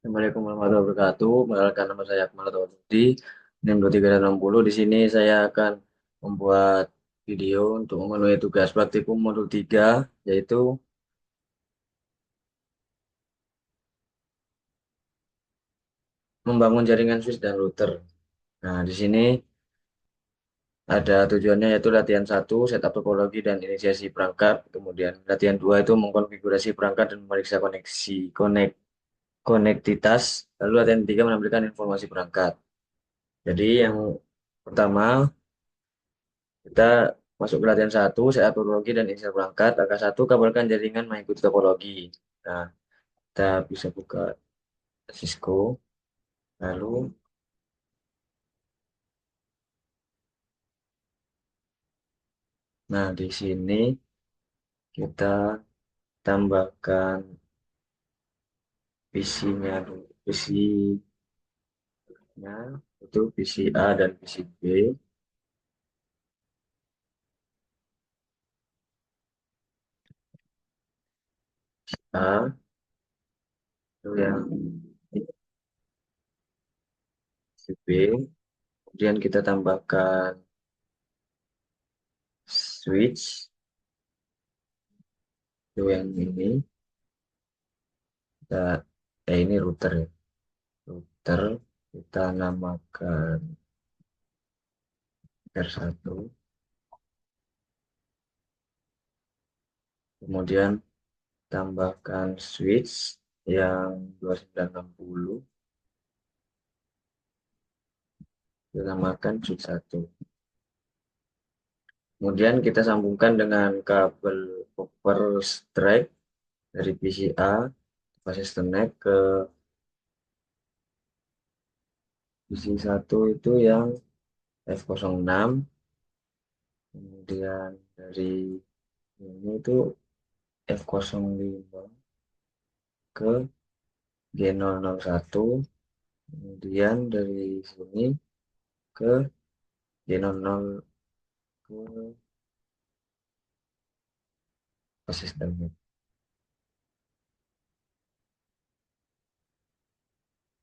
Assalamualaikum warahmatullahi wabarakatuh. Perkenalkan nama saya Akmal Taufudi, NIM 2360. Di sini saya akan membuat video untuk memenuhi tugas praktikum modul 3, yaitu membangun jaringan switch dan router. Nah, di sini ada tujuannya yaitu latihan 1, setup topologi dan inisiasi perangkat. Kemudian latihan 2 itu mengkonfigurasi perangkat dan memeriksa konektivitas. Lalu latihan 3 menampilkan informasi perangkat. Jadi yang pertama, kita masuk ke latihan 1, saya topologi dan inisial perangkat. Angka 1, kabelkan jaringan mengikuti topologi. Nah, kita bisa buka Cisco. Lalu, nah di sini kita tambahkan PC-nya dulu. PC-nya itu PC A dan PC B. A itu yang PC B. Kemudian kita tambahkan switch itu yang ini. Kita, ini router ya. Router kita namakan R1. Kemudian tambahkan switch yang 2960, dinamakan switch 1. Kemudian kita sambungkan dengan kabel copper strike dari PCA basis Ethernet ke PC1 itu yang F06. Kemudian dari ini itu F05 ke G001. Kemudian dari sini ke G00 ke basis Ethernet.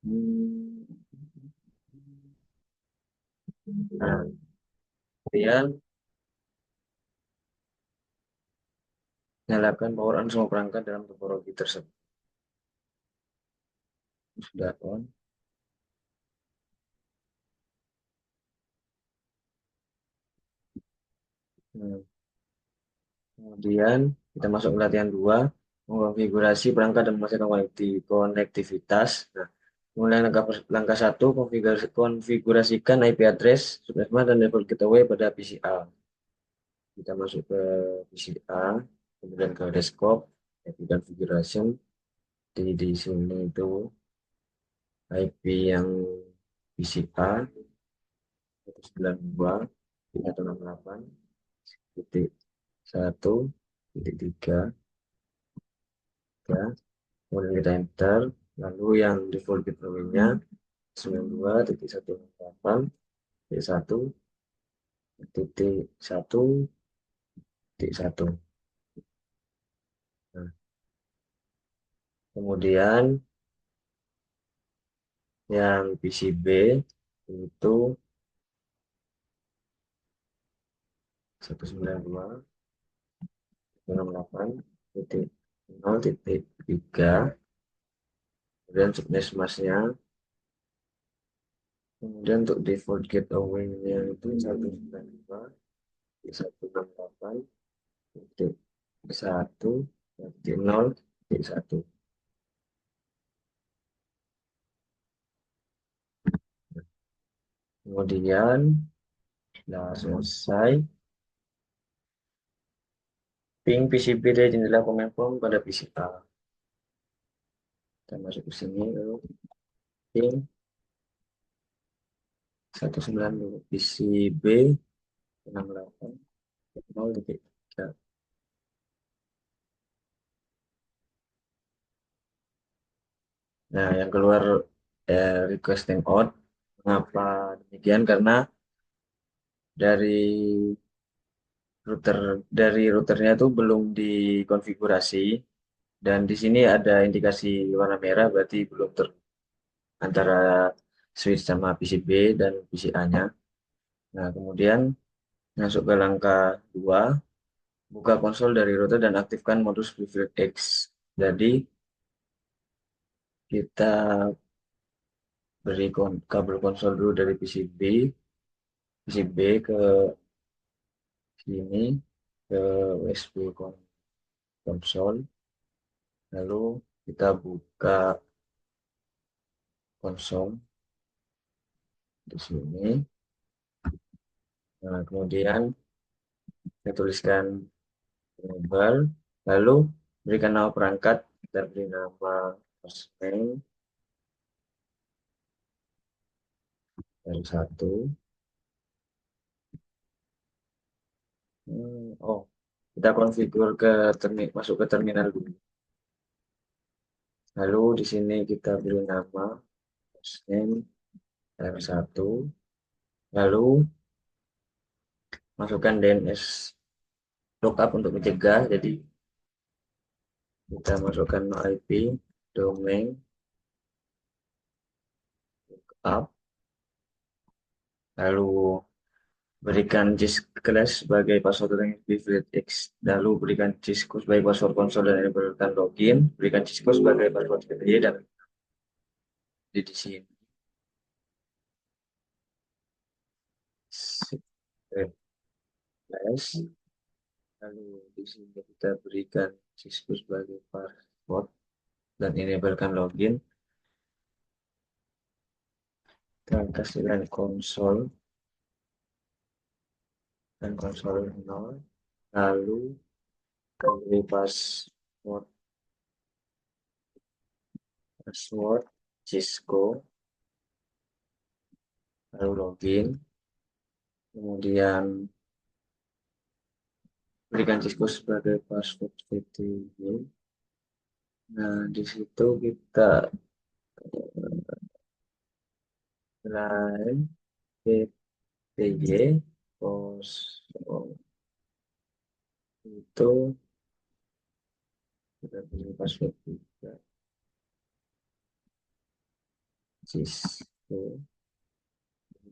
Hmm. Nah, kemudian nyalakan power on semua perangkat dalam topologi tersebut. Sudah on. Nah, kemudian kita masuk ke latihan 2, mengkonfigurasi perangkat dan memastikan konektivitas. Nah, mulai langkah 1, konfigurasikan IP address, subnetmask dan default gateway pada PCA. Kita masuk ke PCA, kemudian ke desktop, configuration. Di sini itu IP yang PCA 192.168.1.3, kemudian kita enter. Lalu yang default gateway-nya 92.168.1.1.1. Nah, kemudian yang PCB itu 192.168.0.3. Kemudian subnetmasknya, kemudian untuk default gateway-nya itu 192.168.1.0.1. Kemudian setelah selesai, ping PCB dari jendela command prompt pada PCA. Kita masuk ke sini, lalu ping 192 PCB 68.0.3. Nah, yang keluar requesting out. Mengapa demikian? Karena dari router routernya itu belum dikonfigurasi, dan di sini ada indikasi warna merah, berarti belum antara switch sama PCB dan PCA-nya. Nah, kemudian masuk ke langkah 2, buka konsol dari router dan aktifkan modus Privilege X. Jadi, kita beri kabel konsol dulu dari PCB ke sini, ke USB konsol. Lalu kita buka konsol di sini. Nah, kemudian kita tuliskan enable, lalu berikan nama perangkat, kita beri nama hostname dari satu. Oh, kita konfigur masuk ke terminal dulu. Lalu di sini kita beri nama hostname R1. Lalu masukkan DNS lookup untuk mencegah. Jadi kita masukkan no IP domain lookup. Lalu berikan class sebagai password yang privilege X. Lalu berikan cisco sebagai password konsol dan enablekan login. Berikan cisco sebagai password PTY dan di sini. Secret class. Lalu di sini kita berikan cisco sebagai password dan enablekan login. Kita kasihkan konsol dan konsol 0. Lalu beri password cisco, lalu login, kemudian berikan cisco sebagai password VTY. Nah, di situ kita lain VTY kosong itu kita beri password juga cisco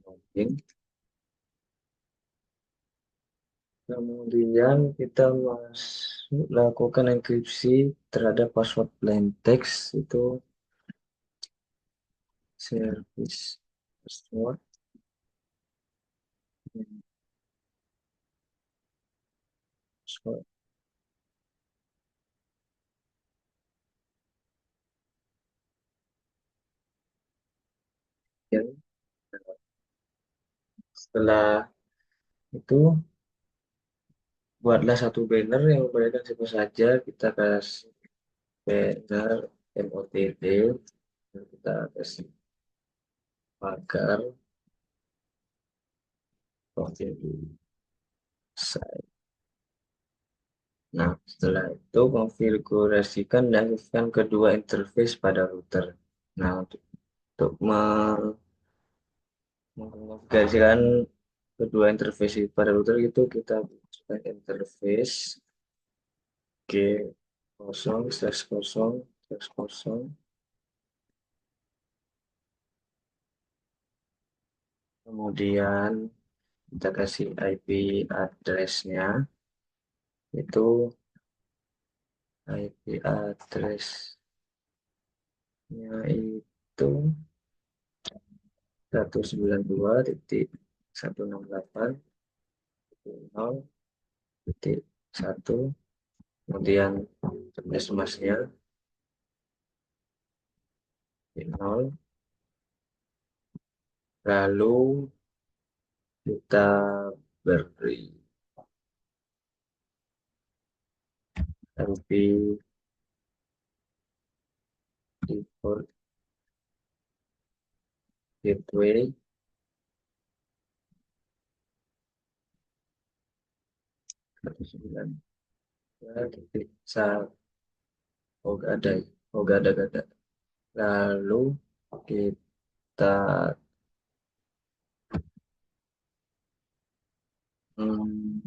login. Kemudian kita lakukan enkripsi terhadap password plain text itu service password. Setelah itu buatlah satu banner yang memperlihatkan siapa saja. Kita kasih banner MOTD, kita kasih pagar profil site. Nah, setelah itu konfigurasikan dan aktifkan kedua interface pada router. Nah, untuk mengkonfigurasikan kedua interface pada router itu kita buat interface G 0/0/0, kemudian kita kasih IP address-nya, itu IP address-nya itu 192.168.0.1, kemudian emasnya 0, lalu kita beri IP default gateway 192.1. Oh, gak ada. Oh, gak ada. Lalu kita hmm,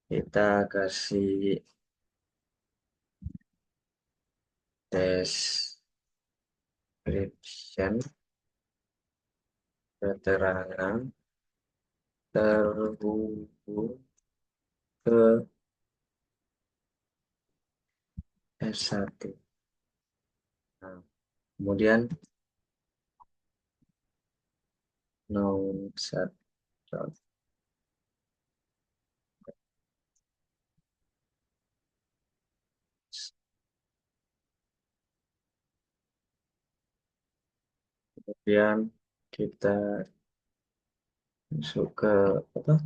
kita kasih description, keterangan terhubung ke S1. Nah, kemudian noun subject. Kemudian kita masuk ke apa?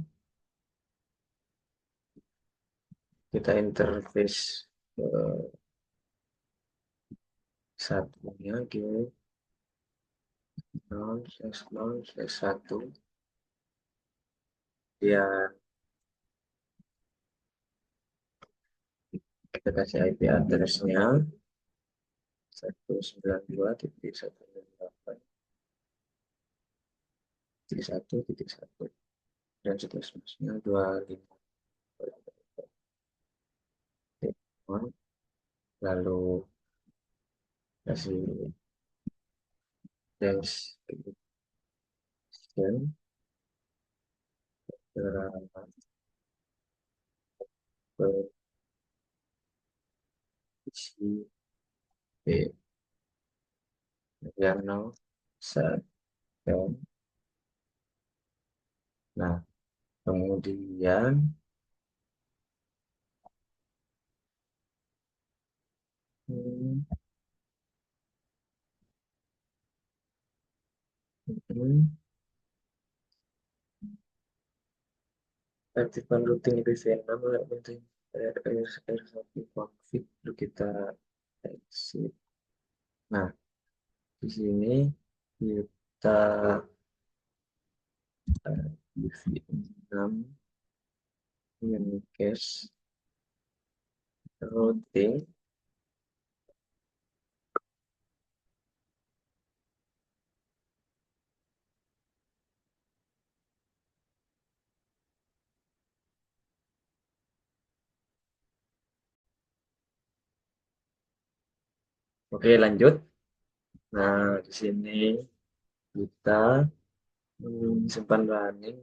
Kita interface ke satunya gitu. Noun slash satu. Ya, kita kasih IP address-nya 192.168.1.1 dan seterusnya 25. Lalu kasih description, keterangan berisi B yang nol set. Nah, kemudian hmm, hmm, aktifkan routing VPN nama penting R1 config lalu kita exit. Nah, di sini kita VPN 6 cache routing. Oke, lanjut. Nah, di sini kita simpan running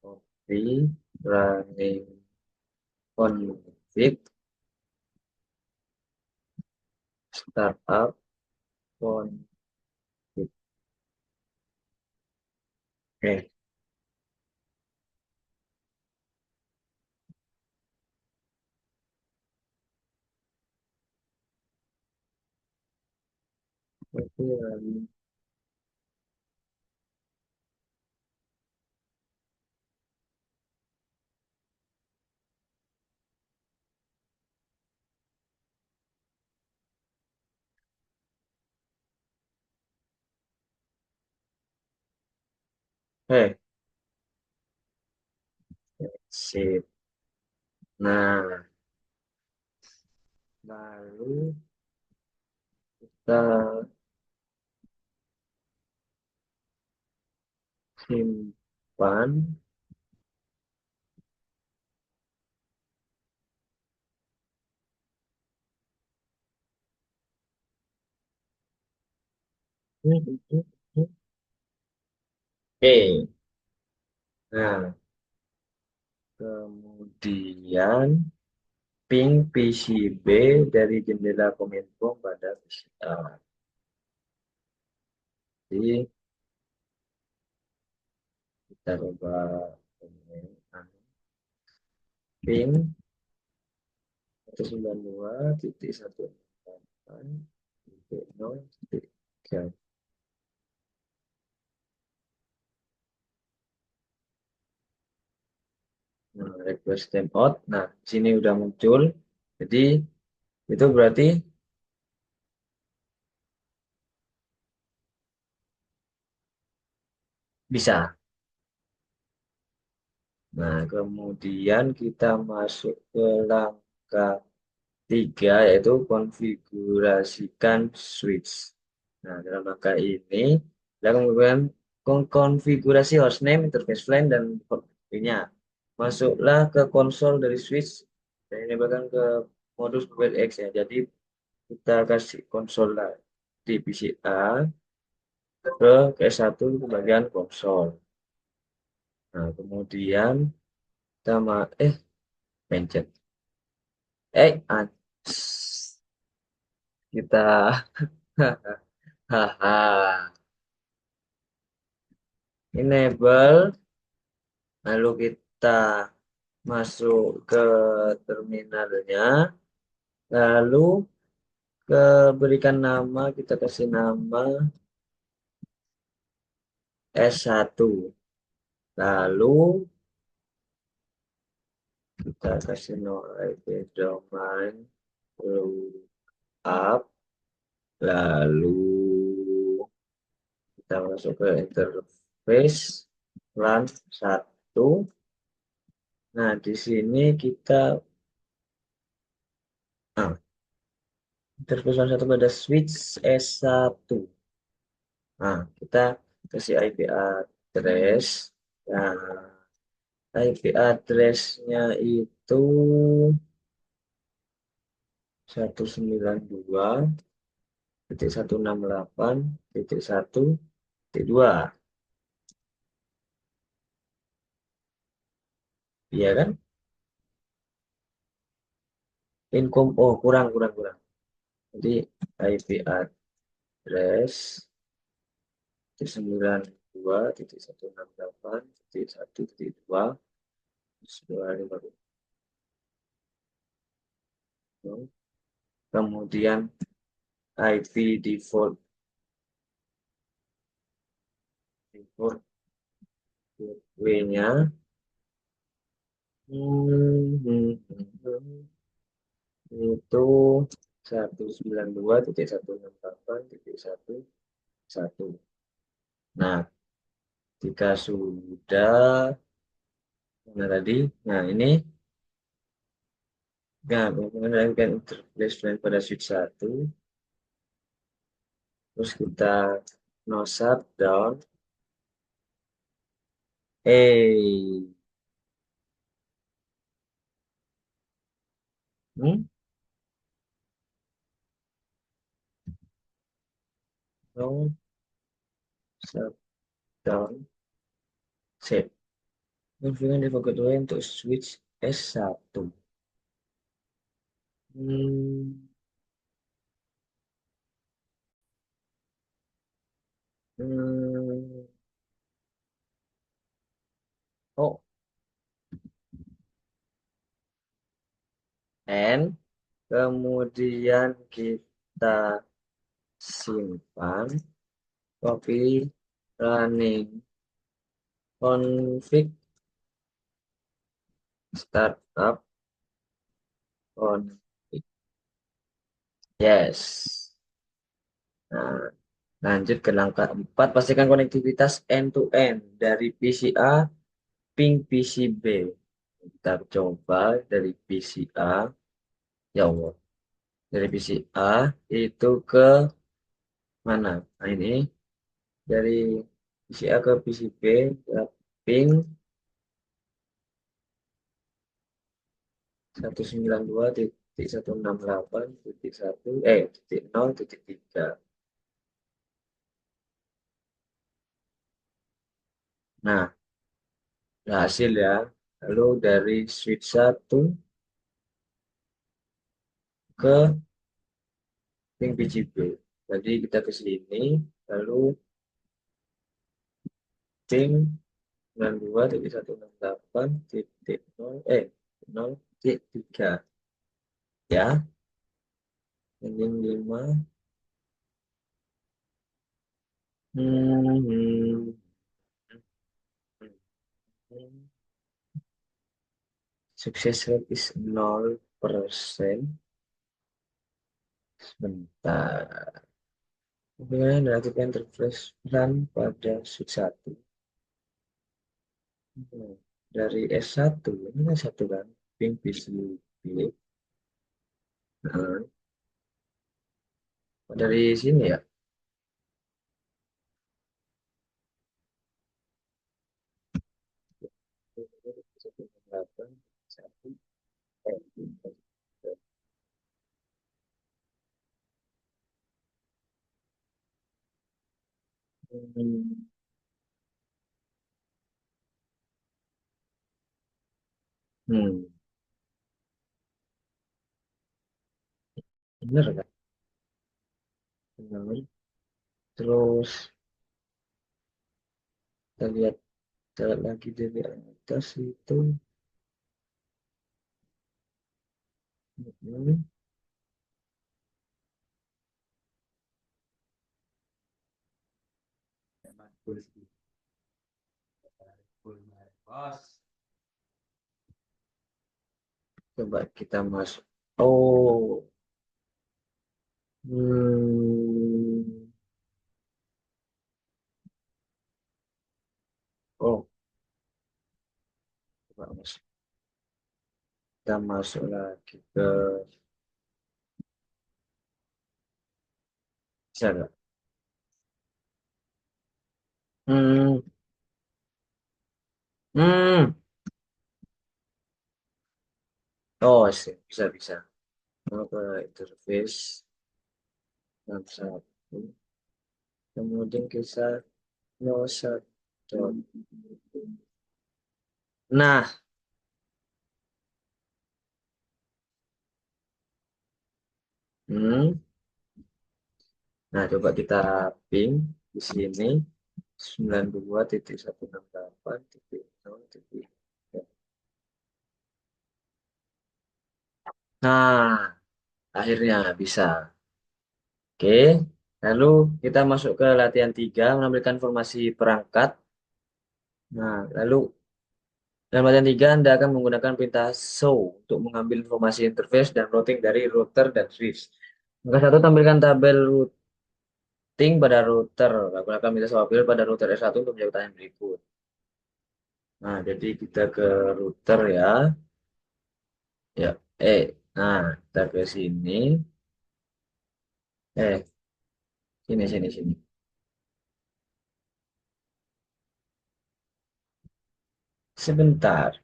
copy running config startup config. Oke, copy running. Sip. Nah, lalu kita simpan. Oke. Nah, kemudian ping PCB dari jendela Kominfo pada PCA. Jadi kita coba ping 192.168.0.3. Nah, request timeout. Nah, sini udah muncul. Jadi itu berarti bisa. Nah, kemudian kita masuk ke langkah 3 yaitu konfigurasikan switch. Nah, dalam langkah ini kita kemudian konfigurasi hostname, interface LAN dan port nya. Masuklah ke konsol dari switch dan ini bahkan ke modus mobile X ya. Jadi kita kasih konsol lah di PC A ke S1 ke bagian konsol. Nah, kemudian kita pencet. Ah, kita haha enable, lalu kita masuk ke terminalnya, lalu berikan nama, kita kasih nama S1, lalu kita kasih no IP domain up, lalu kita masuk ke interface run 1. Nah, di sini kita ah, interface run 1 pada switch S1. Nah, kita kasih IP address. Nah, IP address-nya itu 192.168.1.2. Iya kan? Income, oh kurang, kurang, kurang. Jadi IP address 92.168.1.2. Kemudian IP default gateway-nya itu 192.168.1.1. Nah, jika sudah, nah tadi, nah ini nah, mengenai interface pada switch 1, terus kita no shutdown, eh, hmm, no shutdown, set. Configure default gateway untuk switch S1. Hmm, hmm, oh, N, kemudian kita simpan, copy, running, config, startup, config, yes. Nah, lanjut ke langkah 4, pastikan konektivitas end-to-end dari PCA ping PCB. Kita coba dari PCA, ya Allah, dari PCA itu ke mana? Nah, ini dari PCA ke PCB, ya, ping 192.168.1 titik 0.3. Nah, berhasil ya. Lalu dari switch 1 ke ping PCB. Jadi kita ke sini, lalu ping 92.168.0 ya. Ending 5. Hmm, Sukses rate is 0%. Sebentar. Kemudian dilakukan interface run pada switch 1. Dari S1, ini kan satu kan, ping PCB. Nah, dari sini ya, Hmm, hmm, bener kan? Bener. Terus kita lihat lagi dari atas itu. Hmm, coba kita masuk. Oh, hmm, oh, coba masuk. Kita masuk lagi ke bisa nggak? Hmm, hmm, oh, sih, bisa bisa. Mau ke interface yang satu, kemudian kita no satu. Nah, hmm, nah coba kita ping di sini 92.168.0. Nah, akhirnya bisa. Oke, lalu kita masuk ke latihan 3 menampilkan informasi perangkat. Nah, lalu dalam latihan 3 Anda akan menggunakan perintah show untuk mengambil informasi interface dan routing dari router dan switch. Angka 1 tampilkan tabel routing pada router. Lakukan minta swapil pada router S1 untuk menjawab pertanyaan berikut. Nah, jadi kita ke router ya. Ya, nah kita ke sini. Eh, sini, sini, sini. Sebentar.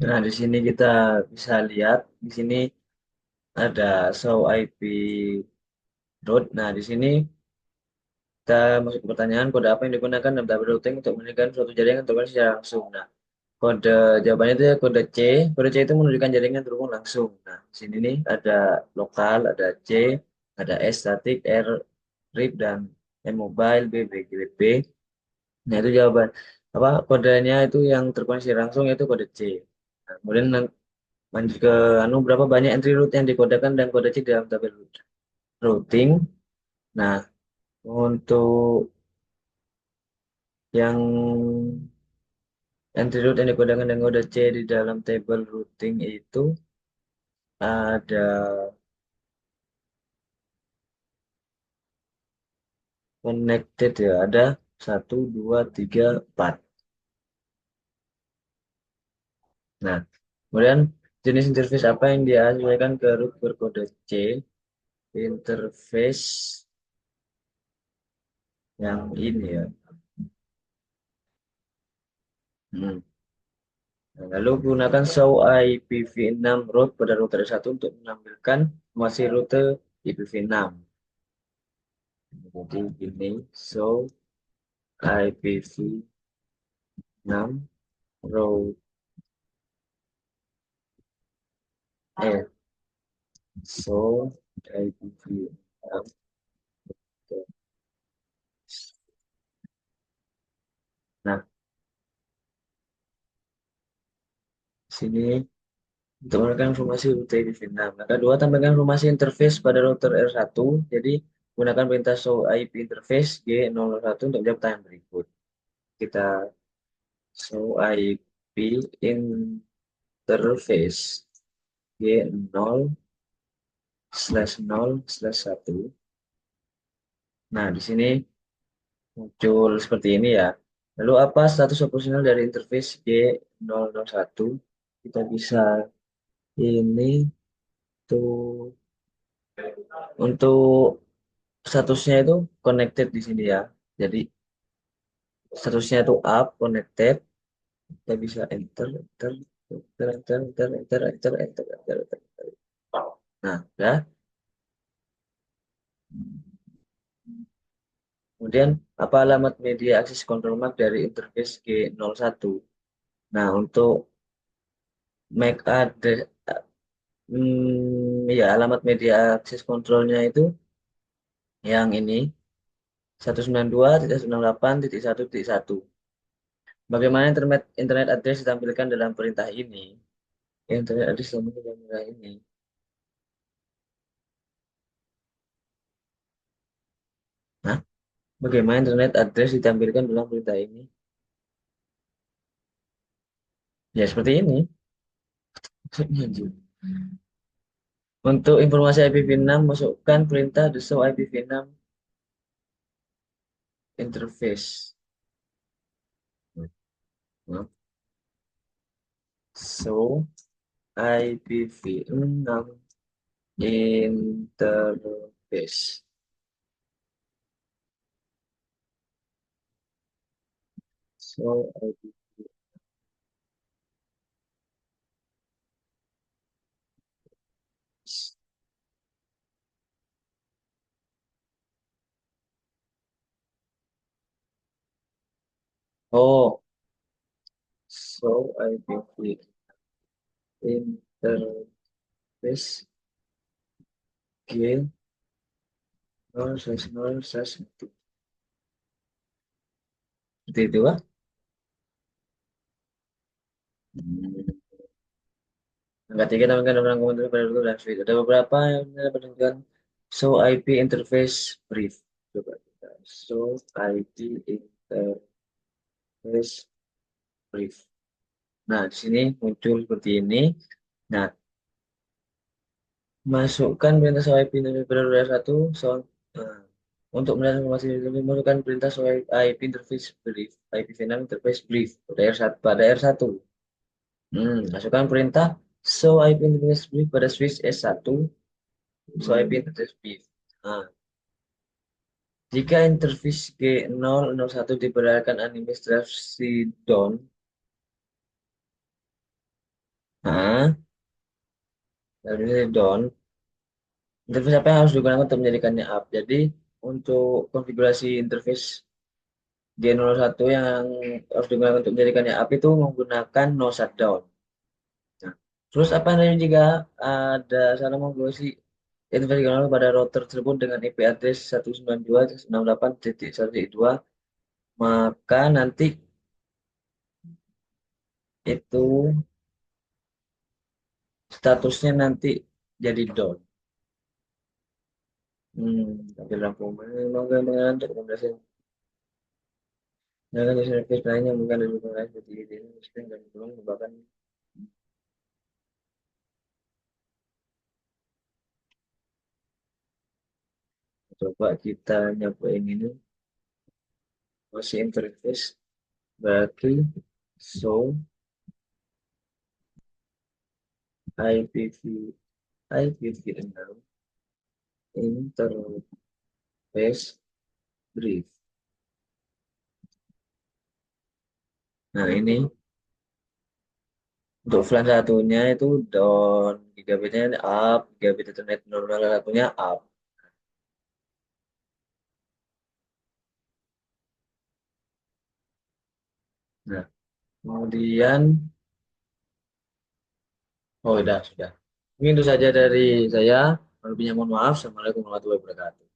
Nah, di sini kita bisa lihat, di sini ada show IP route. Nah, di sini kita masuk ke pertanyaan, kode apa yang digunakan dalam tabel routing untuk menunjukkan suatu jaringan terhubung secara langsung. Nah, kode jawabannya itu ya kode C. Kode C itu menunjukkan jaringan terhubung langsung. Nah, di sini nih ada lokal, ada C, ada S static, R RIP, dan M mobile, B BGP. Nah, itu jawaban. Apa kodenya itu yang terkoneksi langsung itu kode C. Nah, kemudian lanjut ke anu berapa banyak entry root yang dikodekan dan kode C dalam tabel routing. Nah, untuk yang entry root yang dikodekan dengan kode C di dalam tabel routing itu ada connected ya, ada satu, dua, tiga, empat. Nah, kemudian jenis interface apa yang disesuaikan ke root berkode C? Interface yang ini ya. Hmm. Nah, lalu gunakan show IPv6 route pada router satu untuk menampilkan informasi rute IPv6. Jadi ini show IPv6 route show IPv6. Nah, sini untuk menekan informasi rute IPv6. Nah, kedua, tambahkan informasi interface pada router R1. Jadi, gunakan perintah show IP interface G001 untuk menjawab pertanyaan berikut. Kita show IP interface G0/0/1. Nah, di sini muncul seperti ini ya. Lalu apa status operasional dari interface G001? Kita bisa ini tuh untuk statusnya itu connected di sini ya. Jadi statusnya itu up, connected. Kita bisa enter, enter, enter, enter, enter, enter, enter, enter, enter, enter, enter. Nah, ya. Kemudian apa alamat media access control mark dari interface G01? Nah, untuk MAC address, ya alamat media access controlnya itu yang ini 192.168.1.1. Bagaimana internet address ditampilkan dalam perintah ini? Internet address ditampilkan dalam perintah ini. Nah, bagaimana internet address ditampilkan dalam perintah ini? Ya, seperti ini. Untuk informasi IPv6, masukkan perintah the show IPv6 interface. Nah, show IPv6 interface. Show IPv. Oh, show IPv interface G 0/0/1. Seperti itu, Pak. Angka tiga tambahkan nomor komputer pada dulu dan switch. Ada beberapa yang dapat dengan show IP interface brief. Coba kita show IP interface brief. Nah, di sini muncul seperti ini. Nah, masukkan perintah show IP interface pada dulu satu. Nah, untuk melihat informasi ini, masukkan perintah show IP interface brief. IPv6 interface brief pada R1. Pada R1. Masukkan perintah show IP interface brief pada switch S1. Show IP interface brief. Nah, jika interface G001 diperlihatkan administrasi down, nah, administrasi down, interface apa yang harus digunakan untuk menjadikannya up? Jadi, untuk konfigurasi interface G01 yang harus digunakan untuk menjadikannya up itu menggunakan no shutdown. Nah, terus apa namanya jika ada salah konfigurasi interface G001 pada router tersebut dengan IP address 192.168.1.2, maka nanti itu statusnya nanti jadi down. Tapi lampu menggunakan untuk rekomendasi dengan service lainnya mungkin ada juga lain seperti ini sistem dan belum bahkan coba kita nyobain ini masih interface berarti show IPv IPv6 interface brief. Nah ini untuk VLAN satunya itu down, gigabitnya up, gigabit internet normal satunya up. Nah kemudian oh sudah. Mungkin itu saja dari saya. Kalau lebihnya mohon maaf. Assalamualaikum warahmatullahi wabarakatuh.